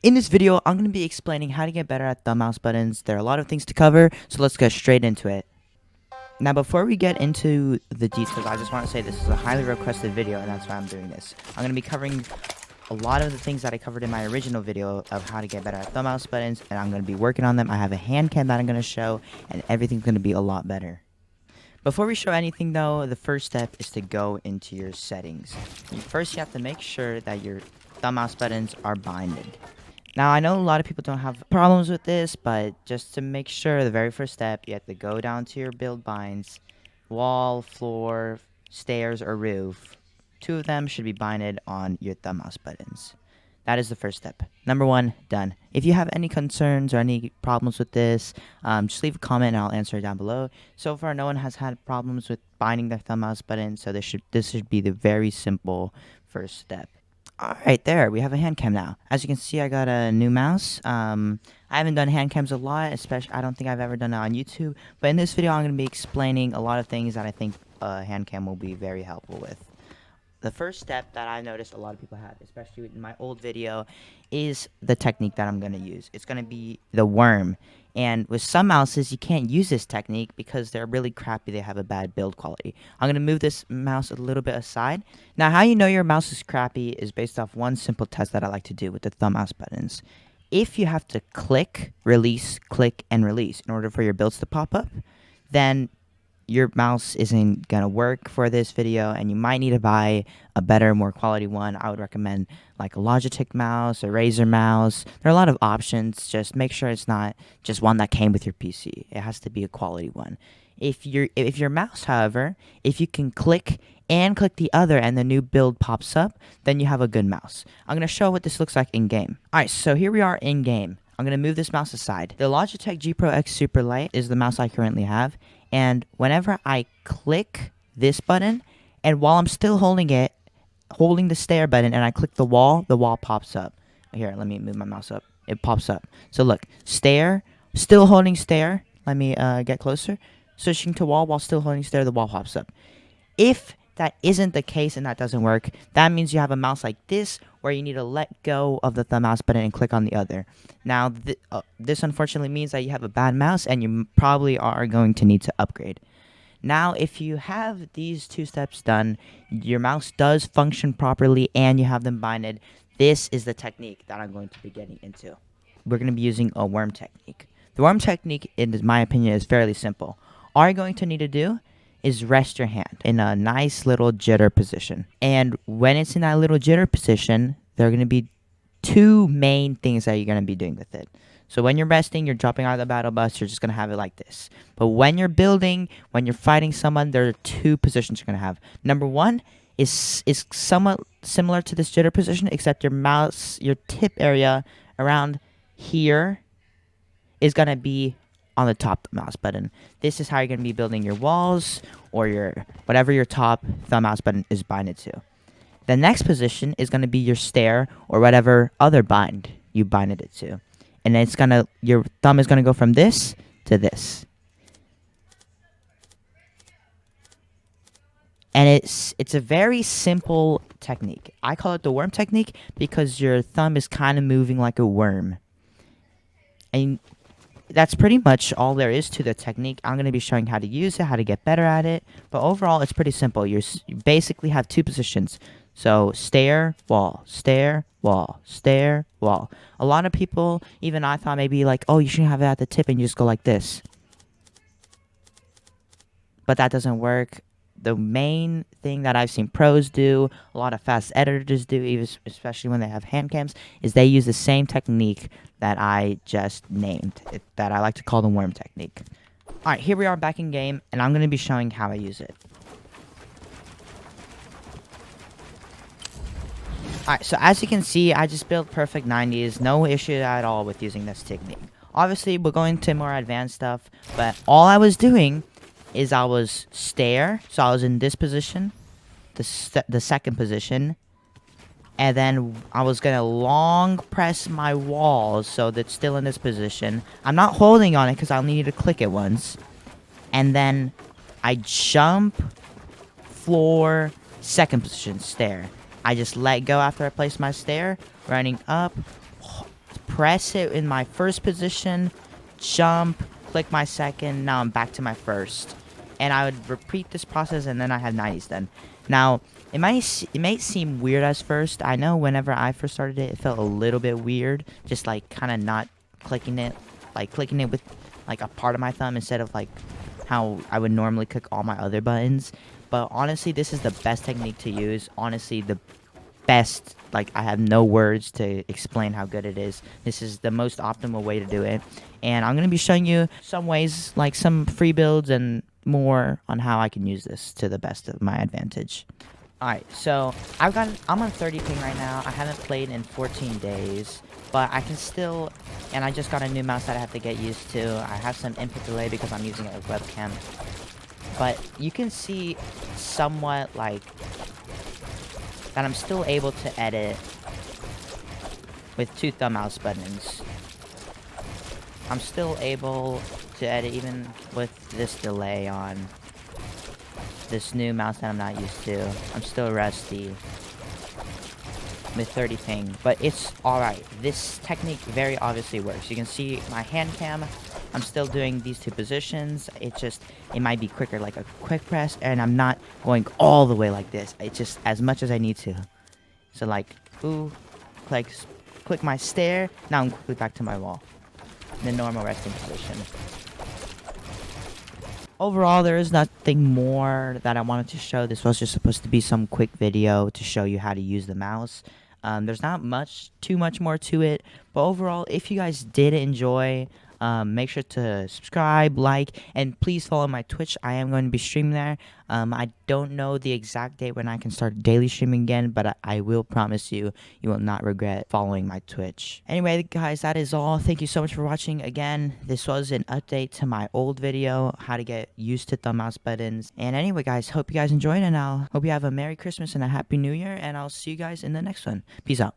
In this video, I'm going to be explaining how to get better at thumb mouse buttons. There are a lot of things to cover, so let's get straight into it. Now, before we get into the details, I just want to say this is a highly requested video, and that's why I'm doing this. I'm going to be covering a lot of the things that I covered in my original video of how to get better at thumb mouse buttons, and I'm going to be working on them. I have a hand cam that I'm going to show, and everything's going to be a lot better. Before we show anything, though, the first step is to go into your settings. First, you have to make sure that your thumb mouse buttons are binded. Now, I know a lot of people don't have problems with this, but just to make sure, the very first step, you have to go down to your build binds, wall, floor, stairs, or roof. 2 of them should be binded on your thumb mouse buttons. That is the first step. Number 1, done. If you have any concerns or any problems with this, just leave a comment and I'll answer it down below. So far, no one has had problems with binding their thumb mouse button, so this should be the very simple first step. Alright, there, we have a hand cam now. As you can see, I got a new mouse. I haven't done hand cams a lot, especially I don't think I've ever done it on YouTube. But in this video, I'm going to be explaining a lot of things that I think a hand cam will be very helpful with. The first step that I noticed a lot of people had, especially in my old video, is the technique that I'm going to use. It's going to be the worm. And with some mouses, you can't use this technique because they're really crappy. They have a bad build quality. I'm going to move this mouse a little bit aside. Now, how you know your mouse is crappy is based off one simple test that I like to do with the thumb mouse buttons. If you have to click, click, and release in order for your builds to pop up, then your mouse isn't going to work for this video, and you might need to buy a better, more quality one. I would recommend like a Logitech mouse, a Razer mouse. There are a lot of options. Just make sure it's not just one that came with your PC. It has to be a quality one. If your mouse, however, if you can click and click the other and the new build pops up, then you have a good mouse. I'm going to show what this looks like in game. Alright, so here we are in game. I'm going to move this mouse aside. The Logitech G Pro X Super Light is the mouse I currently have. And whenever I click this button, and while I'm still holding it, holding the stair button, and I click the wall pops up. Here, let me move my mouse up. It pops up. So look, stair, still holding stair. Let me get closer. Switching to wall while still holding stair, the wall pops up. If that isn't the case and that doesn't work, that means you have a mouse like this where you need to let go of the thumb mouse button and click on the other. Now, this unfortunately means that you have a bad mouse and you probably are going to need to upgrade. Now, if you have these 2 steps done, your mouse does function properly and you have them binded, this is the technique that I'm going to be getting into. We're going to be using a worm technique. The worm technique, in my opinion, is fairly simple. All you're going to need to do is rest your hand in a nice little jitter position. And when it's in that little jitter position, there are going to be 2 main things that you're going to be doing with it. So when you're resting, you're dropping out of the battle bus, you're just going to have it like this. But when you're building, when you're fighting someone, there are 2 positions you're going to have. Number 1 is somewhat similar to this jitter position, except your mouse, your tip area around here is going to be on the top mouse button. This is how you're going to be building your walls or your whatever your top thumb mouse button is binded to. The next position is going to be your stair or whatever other bind you binded it to. And it's going to, your thumb is going to go from this to this. And it's a very simple technique. I call it the worm technique because your thumb is kind of moving like a worm. And that's pretty much all there is to the technique. I'm going to be showing how to use it, how to get better at it. But overall, it's pretty simple. You basically have 2 positions. So stair, wall, stair, wall, stair, wall. A lot of people, even I thought maybe like, oh, you shouldn't have it at the tip and you just go like this. But that doesn't work. The main thing that I've seen pros do, a lot of fast editors do, even especially when they have hand cams, is they use the same technique that I just named, that I like to call the worm technique. Alright, here we are back in game, and I'm going to be showing how I use it. Alright, so as you can see, I just built perfect 90s, no issue at all with using this technique. Obviously, we're going to more advanced stuff, but all I was doing is I was stair, so I was in this position, the second position, and then I was gonna long press my wall so that's still in this position. I'm not holding on it because I'll need to click it once, and then I jump, floor, second position, stair. I just let go after I place my stair, running up, press it in my first position, jump, click my second, now I'm back to my first. And I would repeat this process, and then I had 90s then. Now, it may seem weird at first. I know whenever I first started it, it felt a little bit weird, just like kind of not clicking it, like clicking it with like a part of my thumb instead of like how I would normally click all my other buttons. But honestly, this is the best technique to use. Honestly, the best, like, I have no words to explain how good it is. This is the most optimal way to do it, and I'm going to be showing you some ways, like some free builds and more on how I can use this to the best of my advantage. Alright, so I'm on 30 ping right now. I haven't played in 14 days, but I can still, and I just got a new mouse that I have to get used to. I have some input delay because I'm using it as webcam, but you can see somewhat like that I'm still able to edit with 2 thumb mouse buttons. I'm still able to edit even with this delay on this new mouse that I'm not used to. I'm still rusty with 30 ping, but it's alright. This technique very obviously works. You can see my hand cam, I'm still doing these 2 positions. It might be quicker, like a quick press, and I'm not going all the way like this. It's just as much as I need to. So like, ooh, click my stair, now I'm quickly back to my wall. The normal resting position. Overall, there is nothing more that I wanted to show. This was just supposed to be some quick video to show you how to use the mouse. There's not too much more to it, but overall, if you guys did enjoy, make sure to subscribe, like, and please follow my Twitch. I am going to be streaming there. I don't know the exact date when I can start daily streaming again, but I will promise you, you will not regret following my Twitch. Anyway, guys, that is all. Thank you so much for watching. Again, this was an update to my old video, how to get used to thumb mouse buttons. And anyway, guys, hope you guys enjoyed, and I'll hope you have a Merry Christmas and a Happy New Year, and I'll see you guys in the next one. Peace out.